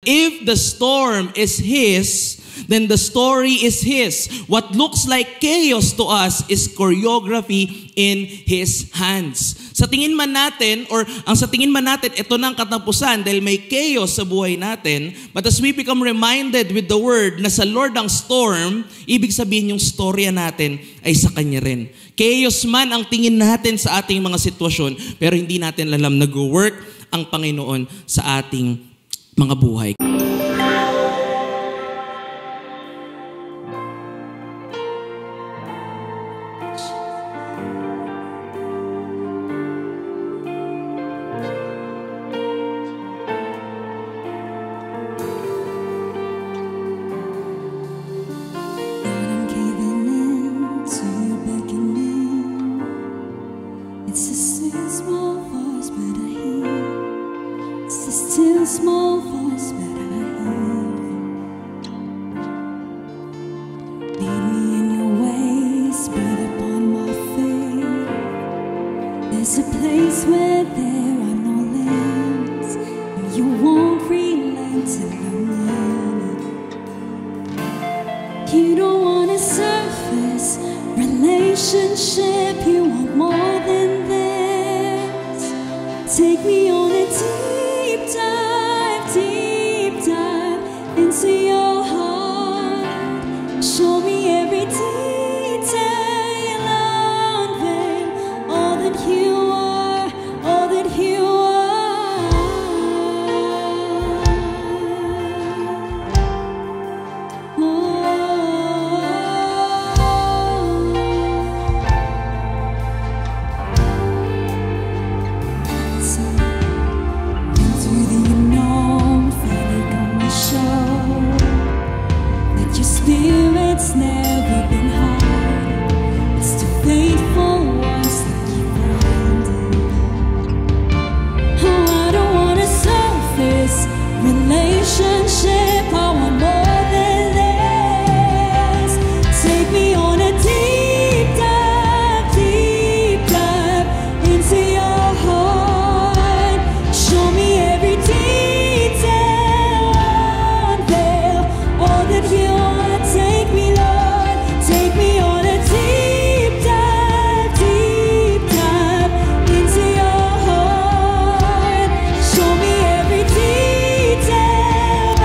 If the storm is His, then the story is His. What looks like chaos to us is choreography in His hands. Sa tingin man natin, sa tingin man natin, ito na ang katapusan dahil may chaos sa buhay natin. But as we become reminded with the word na sa Lord ang storm, ibig sabihin yung storya natin ay sa Kanya rin. Chaos man ang tingin natin sa ating mga sitwasyon, pero hindi natin alam nag-work ang Panginoon sa ating mga buhay. Small voice, but I hear. Lead me in your ways, breathe upon my faith. There's a place where there are no limits, and you won't relent till I'm in. You don't want a surface relationship, you want more than this. Take me on a deep dive into your heart. Show me every detail, unveil all that you are, all that you are. Through the unknown, feel it on my show that your spirit's never been hard. It's the faithful ones that keep finding. Oh, I don't want a surface relationship, I want more than this. Take me on a deep dive into your heart. Show me every detail, unveil all that you are. Take me, Lord, take me on a deep dive into your heart. Show me every detail,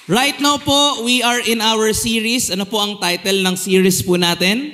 Right now po, we are in our series. Ano po ang title ng series po natin?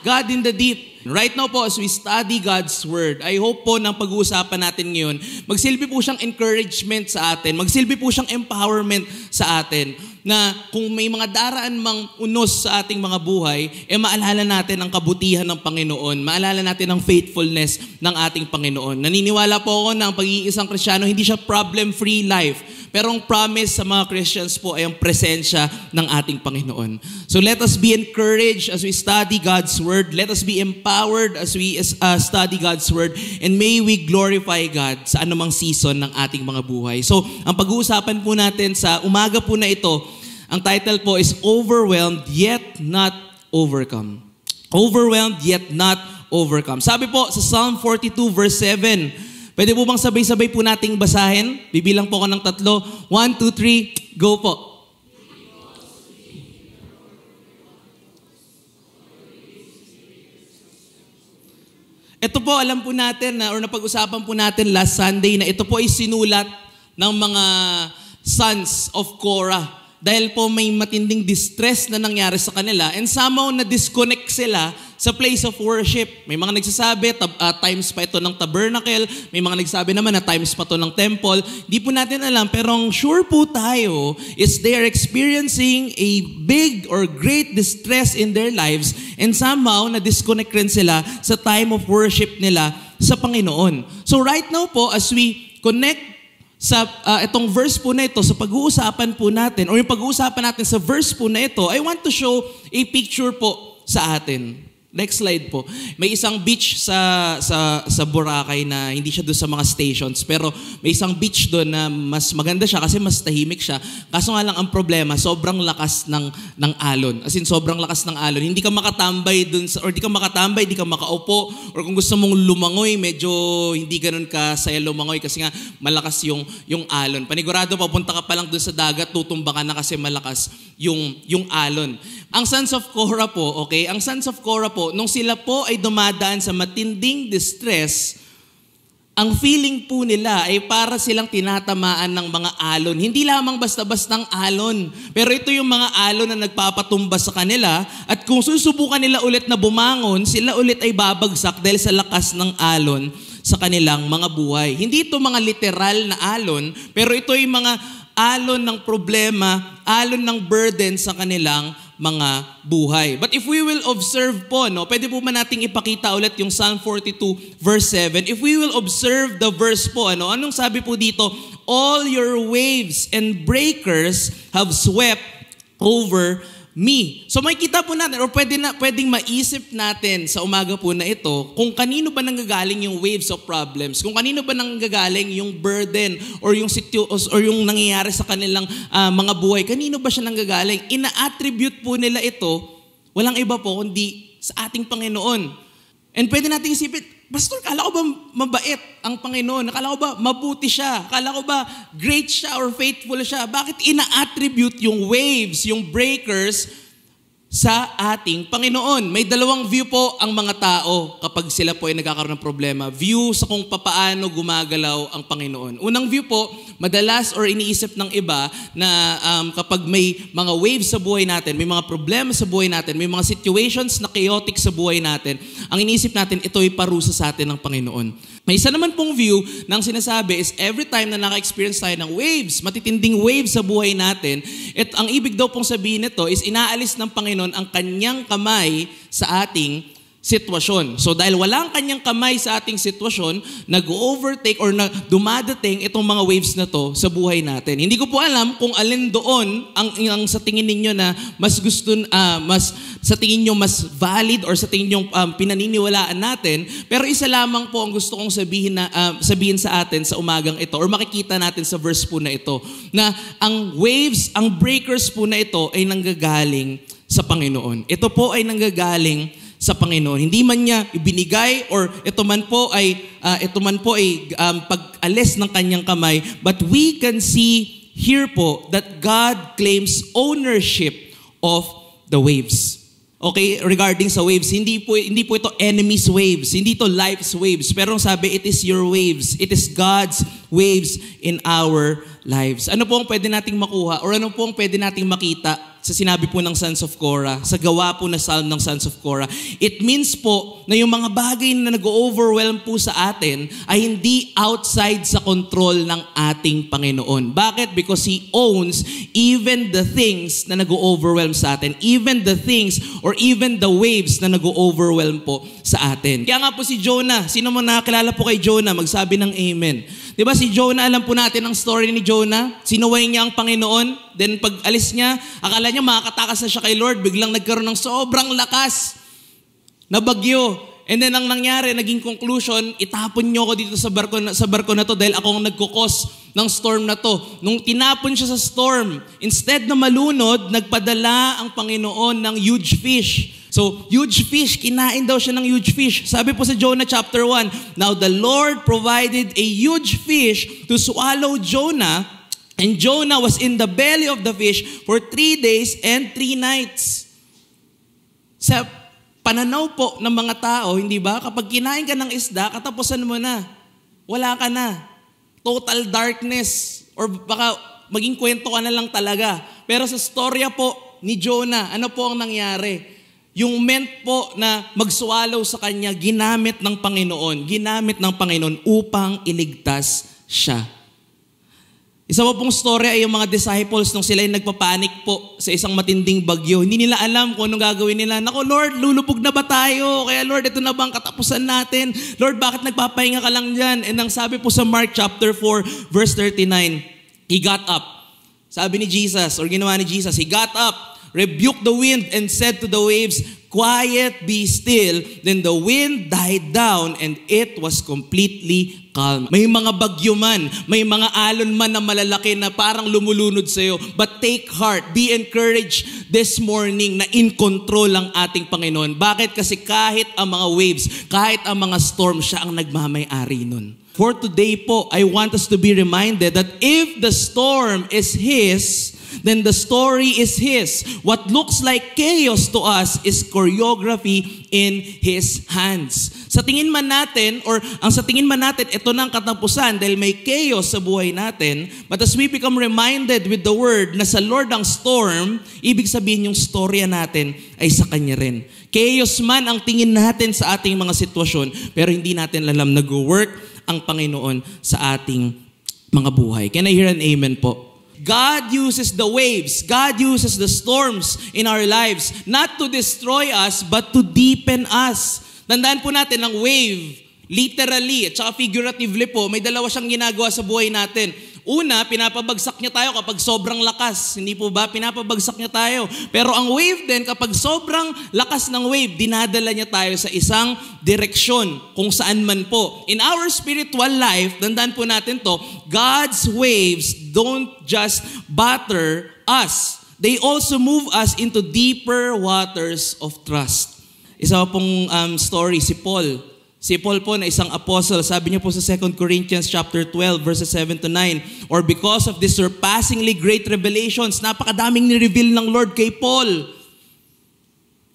God in the Deep. Right now po, as we study God's Word, I hope po ng pag-uusapan natin ngayon, magsilbi po siyang encouragement sa atin, magsilbi po siyang empowerment sa atin, na kung may mga daraan mang unos sa ating mga buhay, maalala natin ang kabutihan ng Panginoon, maalala natin ang faithfulness ng ating Panginoon. Naniniwala po ako na ang pag-iisang Kristiyano, hindi siya problem-free life. Pero ang promise sa mga Christians po ay ang presensya ng ating Panginoon. So let us be encouraged as we study God's Word. Let us be empowered as we study God's Word. And may we glorify God sa anumang season ng ating mga buhay. So ang pag-uusapan po natin sa umaga po na ito, ang title po is Overwhelmed Yet Not Overcome. Overwhelmed Yet Not Overcome. Sabi po sa Psalm 42 verse 7, pwede po bang sabay-sabay po nating basahin? Bibilang po ako ng 3. 1, 2, 3, go po. Ito po, alam po natin na, or napag-usapan po natin last Sunday na ito po ay sinulat ng mga sons of Korah. Dahil po may matinding distress na nangyari sa kanila and somehow na-disconnect sila sa place of worship. May mga nagsasabi, times pa ito ng tabernacle. May mga nagsasabi naman na times pa ito ng temple. Di po natin alam, pero ang sure po tayo is they are experiencing a big or great distress in their lives and somehow na-disconnect rin sila sa time of worship nila sa Panginoon. So right now po, as we connect sa itong verse po na ito, sa pag-uusapan po natin, o yung pag-uusapan natin sa verse po na ito, I want to show a picture po sa atin. Next slide po. May isang beach sa Boracay na hindi siya doon sa mga stations, pero may isang beach doon na mas maganda siya kasi mas tahimik siya. Kaso nga lang ang problema, sobrang lakas ng alon. As in, sobrang lakas ng alon. Hindi ka makatambay doon, or di ka makatambay, di ka makaupo, or kung gusto mong lumangoy, medyo hindi ganun ka saya lumangoy kasi nga malakas yung alon. Panigurado, papunta ka pa lang doon sa dagat, tutumba ka na kasi malakas yung alon. Ang sons of Korah po, okay? Ang sons of Korah po, nung sila po ay dumadaan sa matinding distress, ang feeling po nila ay para silang tinatamaan ng mga alon. Hindi lamang basta-bastang alon, pero ito yung mga alon na nagpapatumba sa kanila at kung susubukan nila ulit na bumangon, sila ulit ay babagsak dahil sa lakas ng alon sa kanilang mga buhay. Hindi ito mga literal na alon, pero ito yung mga alon ng problema, alon ng burden sa kanilang mga buhay. But if we will observe po, pwede po man nating ipakita ulit yung Psalm 42 verse 7. If we will observe the verse po, anong sabi po dito? All your waves and breakers have swept over me. So makikita po natin, or pwedeng maisip natin sa umaga po na ito, kung kanino ba nanggagaling yung waves of problems, kung kanino ba nanggagaling yung burden or yung nangyayari sa kanilang mga buhay, kanino ba siya nanggagaling? Ina-attribute po nila ito, walang iba po kundi sa ating Panginoon. And pwede natin isipin, Pastor, kala ko ba mabait ang Panginoon? Kala ko ba mabuti siya? Kala ko ba great siya or faithful siya? Bakit ina-attribute yung waves, yung breakers sa ating Panginoon? May dalawang view po ang mga tao kapag sila po ay nagkakaroon ng problema. View sa kung papaano gumagalaw ang Panginoon. Unang view po, madalas or iniisip ng iba na kapag may mga waves sa buhay natin, may mga problema sa buhay natin, may mga situations na chaotic sa buhay natin, ang iniisip natin, ito ay parusa sa atin ng Panginoon. May isa naman pong view na ang sinasabi is every time na naka-experience tayo ng waves, matitinding waves sa buhay natin, ang ibig daw pong sabihin nito is inaalis ng Panginoon ang kanyang kamay sa ating sitwasyon. So dahil walang kanyang kamay sa ating sitwasyon, nag-overtake or na dumadating itong mga waves na to sa buhay natin. Hindi ko po alam kung alin doon ang sa tingin ninyo na mas sa tingin nyo mas valid or sa tingin nyo pinaniniwalaan natin, pero isa lamang po ang gusto kong sabihin sa atin sa umagang ito or makikita natin sa verse po na ito, na ang waves, ang breakers po na ito ay nanggagaling sa Panginoon. Ito po ay nanggagaling sa Panginoon. Hindi man niya ibinigay or ito man po ay pag-alis ng kanyang kamay, but we can see here po that God claims ownership of the waves. Okay, regarding sa waves, hindi po ito enemy's waves, hindi ito life's waves, pero sabi it is your waves, it is God's waves in our lives. Ano po ang pwede nating makuha or ano po ang pwede nating makita sa sinabi po ng Sons of Korah, sa gawa po na psalm ng Sons of Korah? It means po na yung mga bagay na nag-overwhelm po sa atin ay hindi outside sa control ng ating Panginoon. Bakit? Because He owns even the things na nag-overwhelm sa atin, even the things or even the waves na nag-overwhelm po sa atin. Kaya nga po si Jonah, sino mo nakakilala po kay Jonah? Magsabi ng amen. Diba si Jonah, alam po natin ang story ni Jonah. Sinuway niya ang Panginoon. Then pag alis niya, akala niya makakatakas na siya kay Lord. Biglang nagkaroon ng sobrang lakas na bagyo. And then ang nangyari, naging conclusion, itapon niyo ako dito sa barko na to dahil ako ang nagkukos ng storm na to. Nung tinapon siya sa storm, instead na malunod, nagpadala ang Panginoon ng huge fish. So, huge fish, kinain daw siya ng huge fish. Sabi po sa Jonah chapter 1, now the Lord provided a huge fish to swallow Jonah, and Jonah was in the belly of the fish for 3 days and 3 nights. Sa pananaw po ng mga tao, hindi ba? Kapag kinain ka ng isda, katapusan mo na. Wala ka na. Total darkness. Or baka maging kwento ka na lang talaga. Pero sa storya po ni Jonah, ano po ang nangyari? Yung meant po na mag-swallow sa kanya, ginamit ng Panginoon upang iligtas siya. Isa pa pong story ay yung mga disciples nung sila yung nagpapanik po sa isang matinding bagyo. Hindi nila alam kung anong gagawin nila. Naku Lord, lulubog na ba tayo? Kaya Lord, ito na ba ang katapusan natin? Lord, bakit nagpapahinga ka lang dyan? And ang sabi po sa Mark chapter 4, verse 39, He got up. Sabi ni Jesus, or ginawa ni Jesus, He got up, rebuked the wind and said to the waves, quiet, be still. Then the wind died down and it was completely calm. May mga bagyo man, may mga alon man na malalaki na parang lumulunod sa'yo. But take heart, be encouraged this morning na in control ang ating Panginoon. Bakit? Kasi kahit ang mga waves, kahit ang mga storm, siya ang nagmamay-ari nun. For today po, I want us to be reminded that if the storm is His, then the story is His. What looks like chaos to us is choreography in His hands. Sa tingin man natin, ito na ang katapusan dahil may chaos sa buhay natin. But as we become reminded with the word na sa Lord ang storm, ibig sabihin yung storya natin ay sa Kanya rin. Chaos man ang tingin natin sa ating mga sitwasyon, pero hindi natin alam nag-work ang Panginoon sa ating mga buhay. Can I hear an amen po? God uses the waves, God uses the storms in our lives, not to destroy us, but to deepen us. Tandaan po natin ang wave, literally at saka figuratively po, may dalawa siyang ginagawa sa buhay natin. Una, pinapabagsak niya tayo kapag sobrang lakas. Hindi po ba? Pinapabagsak niya tayo. Pero ang wave din, kapag sobrang lakas ng wave, dinadala niya tayo sa isang direksyon kung saan man po. In our spiritual life, tandaan po natin to, God's waves don't just batter us. They also move us into deeper waters of trust. Isa pong story, si Paul. Si Paul po na isang apostle, sabi niya po sa 2 Corinthians chapter 12 verses 7 to 9, or because of this surpassingly great revelations, napakadaming ni-reveal ng Lord kay Paul.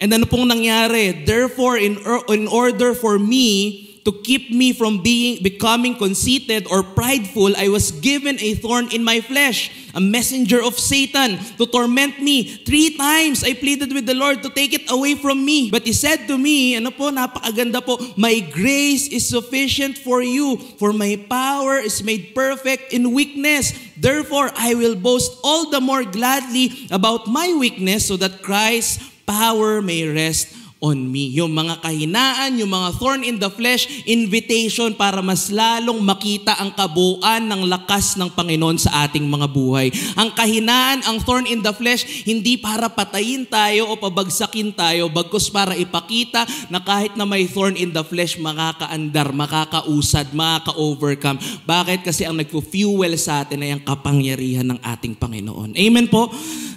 And ano pong nangyari? Therefore, in order for me to keep me from becoming conceited or prideful, I was given a thorn in my flesh, a messenger of Satan to torment me. 3 times I pleaded with the Lord to take it away from me. But He said to me, napakaganda po, my grace is sufficient for you, for my power is made perfect in weakness. Therefore, I will boast all the more gladly about my weakness so that Christ's power may rest on me. Yung mga kahinaan, yung mga thorn in the flesh, invitation para mas lalong makita ang kabuuan ng lakas ng Panginoon sa ating mga buhay. Ang kahinaan, ang thorn in the flesh, hindi para patayin tayo o pabagsakin tayo, bagkus para ipakita na kahit na may thorn in the flesh, makakaandar, makakausad, makaka-overcome. Bakit? Kasi ang nagpo-fuel sa atin ay ang kapangyarihan ng ating Panginoon. Amen po?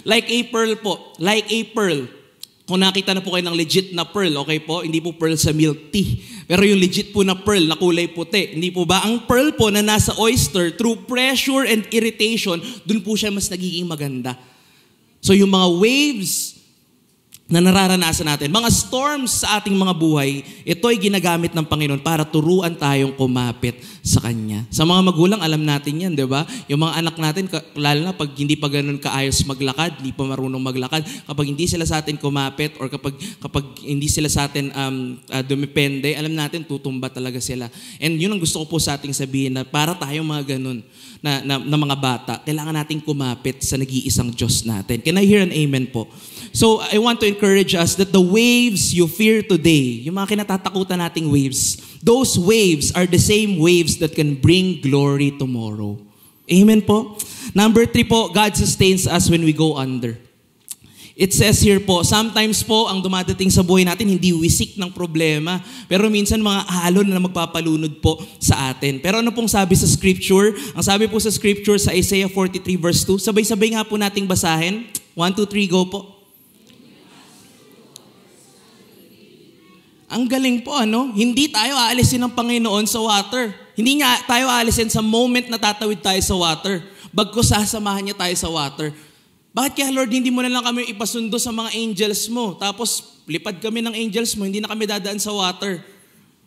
Like a pearl po. Like a pearl. Kung nakita na po kayo ng legit na pearl, okay po? Hindi po pearl sa milk tea. Pero yung legit po na pearl na kulay puti. Hindi po ba? Ang pearl po na nasa oyster, through pressure and irritation, dun po siya mas nagiging maganda. So yung mga waves, na nararanasan natin, mga storms sa ating mga buhay, ito'y ginagamit ng Panginoon para turuan tayong kumapit sa Kanya. Sa mga magulang, alam natin yan, di ba? Yung mga anak natin, lalo na pag hindi pa ganun kaayos maglakad, hindi pa marunong maglakad, kapag hindi sila sa atin kumapit or kapag hindi sila sa atin dumepende, alam natin, tutumba talaga sila. And yun ang gusto ko po sa ating sabihin na para tayong mga ganun na mga bata, kailangan nating kumapit sa nag-iisang Diyos natin. Can I hear an amen po? So, I want to encourage us that the waves you fear today, yung mga kinatatakutan nating waves, those waves are the same waves that can bring glory tomorrow. Amen po? Number 3 po, God sustains us when we go under. It says here po, sometimes po, ang dumadating sa buhay natin, hindi wisik ng problema. Pero minsan mga alon na magpapalunod po sa atin. Pero ano pong sabi sa Scripture? Ang sabi po sa Scripture sa Isaiah 43 verse 2, sabay-sabay nga po nating basahin. 1, 2, 3, go po. Ang galing po, ano? Hindi tayo aalisin ng Panginoon sa water. Hindi nga tayo aalisin sa moment na tatawid tayo sa water. Bagkus sasamahan niya tayo sa water. Bakit kaya, Lord, hindi mo na lang kami ipasundo sa mga angels mo? Tapos, lipad kami ng angels mo, hindi na kami dadaan sa water.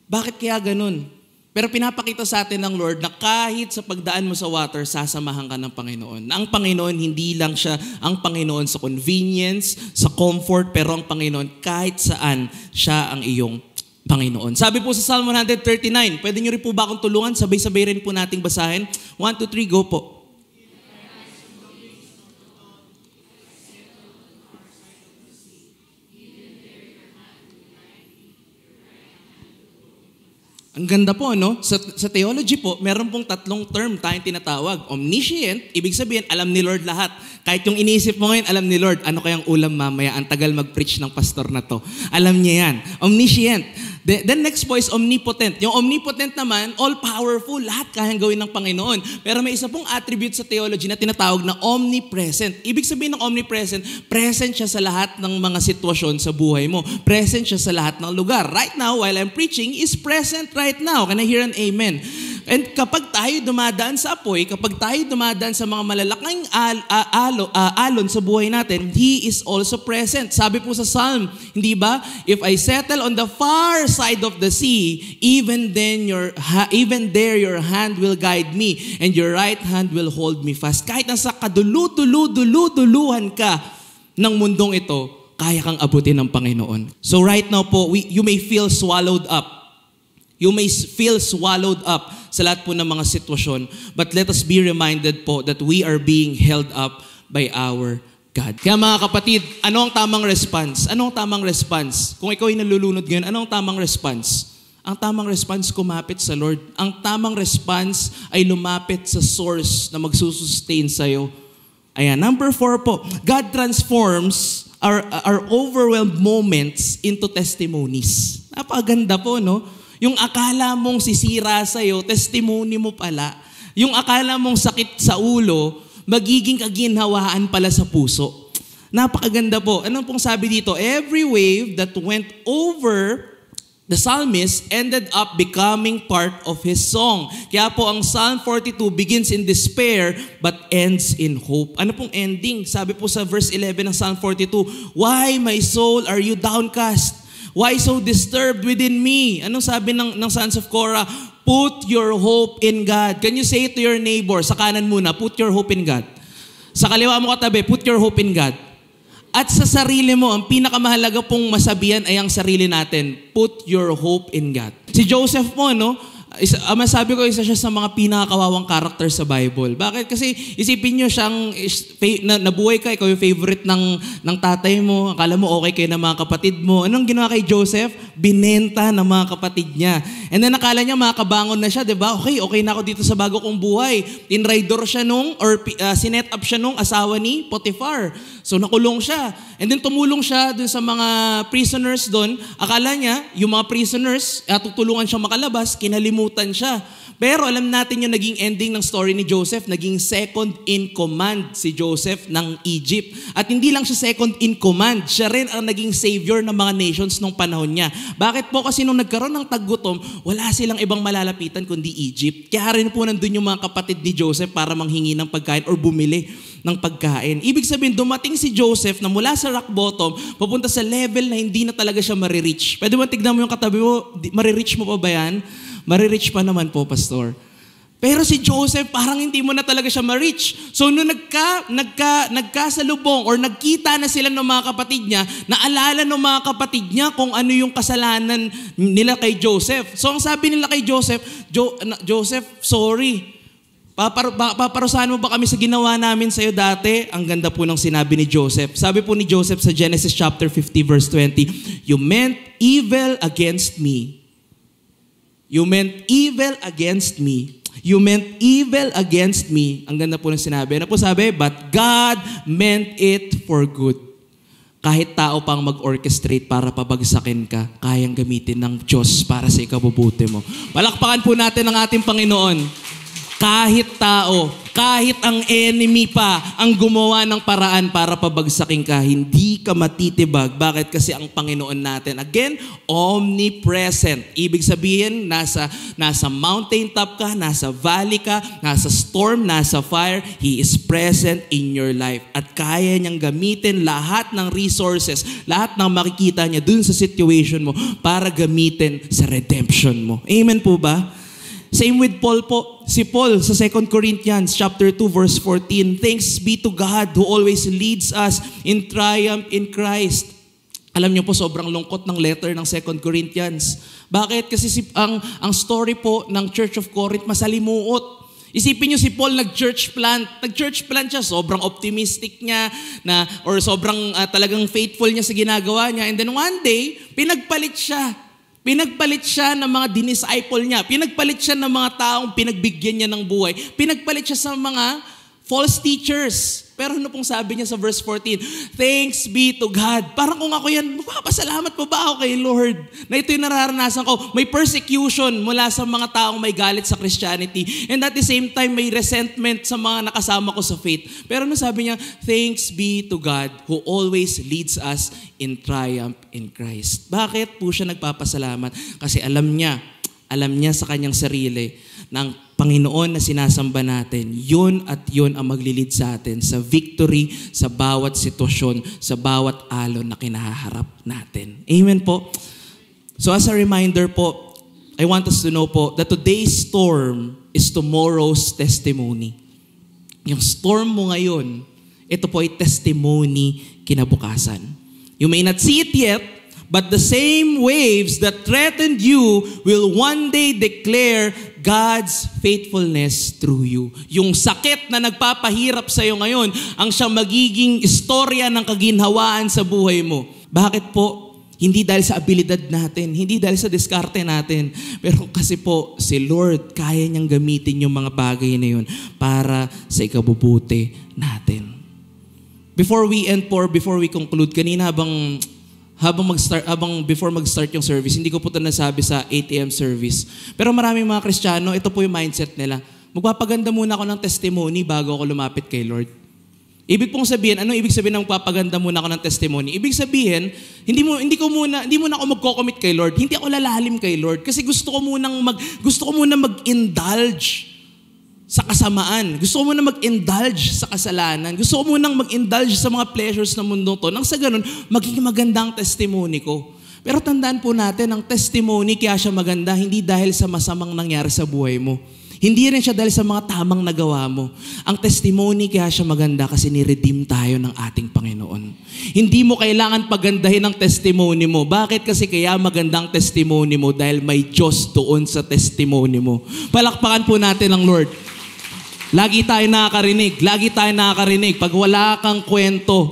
Bakit kaya ganun? Pero pinapakita sa atin ng Lord na kahit sa pagdaan mo sa water, sasamahan ka ng Panginoon. Ang Panginoon, hindi lang siya ang Panginoon sa convenience, sa comfort, pero ang Panginoon, kahit saan, siya ang iyong Panginoon. Sabi po sa Psalm 139, pwede nyo rin po ba akong tulungan? Sabay-sabay rin po nating basahin. 1, 2, 3, go po. Ang ganda po, no? Sa theology po, meron pong 3 term tayong tinatawag. Omniscient, ibig sabihin, alam ni Lord lahat. Kahit yung iniisip mo ngayon, alam ni Lord, ano kayang ulam mamaya? Ang tagal mag-preach ng pastor na to. Alam niya yan. Omniscient. Then next po is omnipotent. Yung omnipotent naman, all-powerful. Lahat kayang gawin ng Panginoon. Pero may isa pong attribute sa theology na tinatawag na omnipresent. Ibig sabihin ng omnipresent, present siya sa lahat ng mga sitwasyon sa buhay mo. Present siya sa lahat ng lugar. Right now, while I'm preaching, is present right now. Can I hear an amen? And kapag tayo dumadaan sa apoy, kapag tayo dumadaan sa mga malalaking alon sa buhay natin, He is also present. Sabi po sa Psalm, hindi ba? If I settle on the far side of the sea, even there your hand will guide me, and your right hand will hold me fast. Kahit nasa kadulu-duluhan ka ng mundong ito, kaya kang abutin ng Panginoon. So right now po, you may feel swallowed up. You may feel swallowed up sa lahat po ng mga sitwasyon. But let us be reminded po that we are being held up by our God. Kaya mga kapatid, ano ang tamang response? Ano ang tamang response? Kung ikaw ay nalulunod ngayon, ano ang tamang response? Ang tamang response, kumapit sa Lord. Ang tamang response ay lumapit sa source na magsusustain sa'yo. Ayan, number 4 po. God transforms our overwhelmed moments into testimonies. Napakaganda po, no? Yung akala mong sisira sa'yo, testimony mo pala. Yung akala mong sakit sa ulo, magiging kaginhawaan pala sa puso. Napakaganda po. Anong pong sabi dito? Every wave that went over the psalmist ended up becoming part of his song. Kaya po ang Psalm 42 begins in despair but ends in hope. Ano pong ending? Sabi po sa verse 11 ng Psalm 42, Why, my soul, are you downcast? Why so disturbed within me? Anong sabi ng sons of Korah? Put your hope in God. Can you say it to your neighbor? Sa kanan muna, put your hope in God. Sa kaliwa mo katabi, put your hope in God. At sa sarili mo, ang pinakamahalaga pong masabihan ay ang sarili natin. Put your hope in God. Si Joseph mo, no? Masabi ko, isa siya sa mga pinakakawawang character sa Bible. Bakit? Kasi isipin nyo siyang, nabuhay ka, ikaw yung favorite ng tatay mo, akala mo okay kayo ng mga kapatid mo. Anong ginawa kay Joseph? Binenta ng mga kapatid niya. And then akala niya makabangon na siya, di ba? Okay na ako dito sa bago kong buhay. Tinraidor siya sinet up siya nung asawa ni Potiphar. So nakulong siya. And then tumulong siya dun sa mga prisoners dun. Akala niya, yung mga prisoners, tutulungan siyang makalabas, kinalimutan siya. Pero alam natin yung naging ending ng story ni Joseph, naging second in command si Joseph ng Egypt. At hindi lang siya second in command, siya rin ang naging savior ng mga nations nung panahon niya. Bakit po? Kasi nung nagkaroon ng taggutom, wala silang ibang malalapitan kundi Egypt. Kaya rin po nandun yung mga kapatid ni Joseph para manghingi ng pagkain or bumili ng pagkain. Ibig sabihin, dumating si Joseph na mula sa rock bottom, papunta sa level na hindi na talaga siya marireach. Pwede mo tignan mo yung katabi mo, marireach mo pa ba yan? Marireach pa naman po, Pastor. Pero si Joseph, parang hindi mo na talaga siya ma-reach. So nung nagkasalubong or nagkita na sila ng mga kapatid niya, naalala ng mga kapatid niya kung ano yung kasalanan nila kay Joseph. So ang sabi nila kay Joseph, Joseph, sorry. Paparusahan mo ba kami sa ginawa namin sa'yo dati? Ang ganda po ng sinabi ni Joseph. Sabi po ni Joseph sa Genesis chapter 50 verse 20, you meant evil against me. You meant evil against me. You meant evil against me. Ang ganda po ng sinabi. Ano po sabi? But God meant it for good. Kahit tao pang mag-orchestrate para pabagsakin ka, kayang gamitin ng Diyos para sa ikabubuti mo. Palakpakan po natin ang ating Panginoon. Kahit tao, kahit ang enemy pa ang gumawa ng paraan para pabagsakin ka, hindi ka matitibag. Bakit? Kasi ang Panginoon natin, again, omnipresent. Ibig sabihin, nasa mountaintop ka, nasa valley ka, nasa storm, nasa fire, He is present in your life. At kaya niyang gamitin lahat ng resources, lahat ng makikita niya dun sa situation mo para gamitin sa redemption mo. Amen po ba? Same with Paul po. Si Paul sa 2 Corinthians chapter 2 verse 14. Thanks be to God who always leads us in triumph in Christ. Alam niyo po, sobrang lungkot ng letter ng 2 Corinthians. Bakit? Kasi ang story po ng Church of Corinth masalimuot. Isipin niyo si Paul nag-church plant. Nag-church plant siya, sobrang optimistic niya or sobrang talagang faithful niya sa ginagawa niya. And then one day, pinagpalit siya. Pinagpalit siya ng mga dinisciple niya. Pinagpalit siya ng mga taong pinagbigyan niya ng buhay. Pinagpalit siya sa mga false teachers. Pero ano pong sabi niya sa verse 14? Thanks be to God. Parang kung ako yan, magpapasalamat po ba ako kay Lord? Na ito yung nararanasan ko. May persecution mula sa mga taong may galit sa Christianity. And at the same time, may resentment sa mga nakasama ko sa faith. Pero ano sabi niya? Thanks be to God who always leads us in triumph in Christ. Bakit po siya nagpapasalamat? Kasi alam niya sa kanyang sarili na ang Panginoon na sinasamba natin, yun at yun ang maglilid sa atin sa victory, sa bawat sitwasyon, sa bawat alon na kinaharap natin. Amen po. So as a reminder po, I want us to know po that today's storm is tomorrow's testimony. Yung storm mo ngayon, ito po ay testimony kinabukasan. You may not see it yet, but the same waves that threatened you will one day declare God's faithfulness through you. Yung sakit na nagpapahirap sa iyo ngayon, ang siyang magiging istorya ng kaginhawaan sa buhay mo. Bakit po? Hindi dahil sa abilidad natin, hindi dahil sa diskarte natin, pero kasi po si Lord kaya niyang gamitin yung mga bagay na yun para sa ikabubuti natin. Before we conclude, kanina before mag-start yung service, hindi ko po ito nasabi sa 8 a.m. service. Pero maraming mga Kristiyano, ito po yung mindset nila. Magpapaganda muna ako ng testimony bago ako lumapit kay Lord. Ibig pong sabihin, ano ibig sabihin ng magpapaganda muna ako ng testimony? Ibig sabihin, hindi mo na ako magko-commit kay Lord. Hindi ako lalalim kay Lord kasi gusto ko muna mag-indulge sa kasamaan. Gusto ko muna mag-indulge sa kasalanan. Gusto ko muna mag-indulge sa mga pleasures ng mundo to. Nang sa ganun, magiging magandang testimony ko. Pero tandaan po natin, ang testimony kaya siya maganda, hindi dahil sa masamang nangyari sa buhay mo. Hindi rin siya dahil sa mga tamang nagawa mo. Ang testimony kaya siya maganda kasi ni-redeem tayo ng ating Panginoon. Hindi mo kailangan pagandahin ang testimony mo. Bakit? Kasi kaya magandang testimony mo dahil may Diyos doon sa testimony mo. Palakpakan po natin ang Lord. Lagi tayo nakakarinig. Pag wala kang kwento,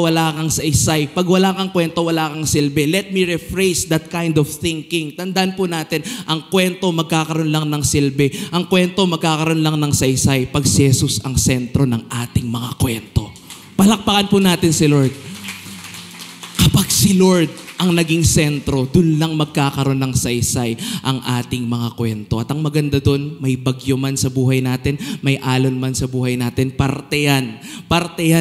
wala kang saysay. Pag wala kang kwento, wala kang silbi. Let me rephrase that kind of thinking. Tandaan po natin, ang kwento magkakaroon lang ng silbi. Ang kwento magkakaroon lang ng saysay pag si Jesus ang sentro ng ating mga kwento. Palakpakan po natin si Lord. Kapag si Lord ang naging sentro, dun lang magkakaroon ng saysay ang ating mga kwento. At ang maganda dun, may bagyo man sa buhay natin, may alon man sa buhay natin, parte yan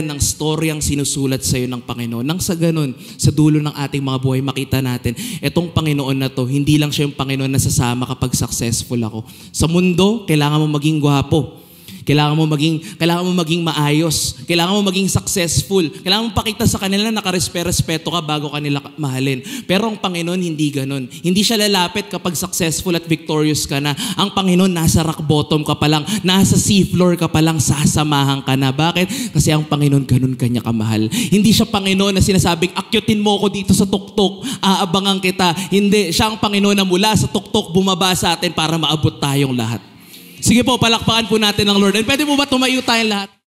ng story ang sinusulat sa iyo ng Panginoon. Nang sa ganun, sa dulo ng ating mga buhay, makita natin, etong Panginoon na to, hindi lang siya yung Panginoon na sasama kapag successful ako. Sa mundo, kailangan mo maging gwapo. Kailangan mo maging maayos. Kailangan mo maging successful. Kailangan mo pakita sa kanila na nakarespeto ka bago kanila mahalin. Pero ang Panginoon hindi ganun. Hindi siya lalapit kapag successful at victorious ka na. Ang Panginoon nasa rock bottom ka pa lang, nasa sea floor ka pa lang, sasamahan ka na. Bakit? Kasi ang Panginoon ganun kanya kamahal. Hindi siya Panginoon na sinasabing, akyutin mo ako dito sa tuktok, aabangan kita. Hindi. Siya ang Panginoon na mula sa tuktok bumaba sa atin para maabot tayong lahat. Sige po, palakpakan po natin ang Lord. And pwede po ba tumayo tayong lahat?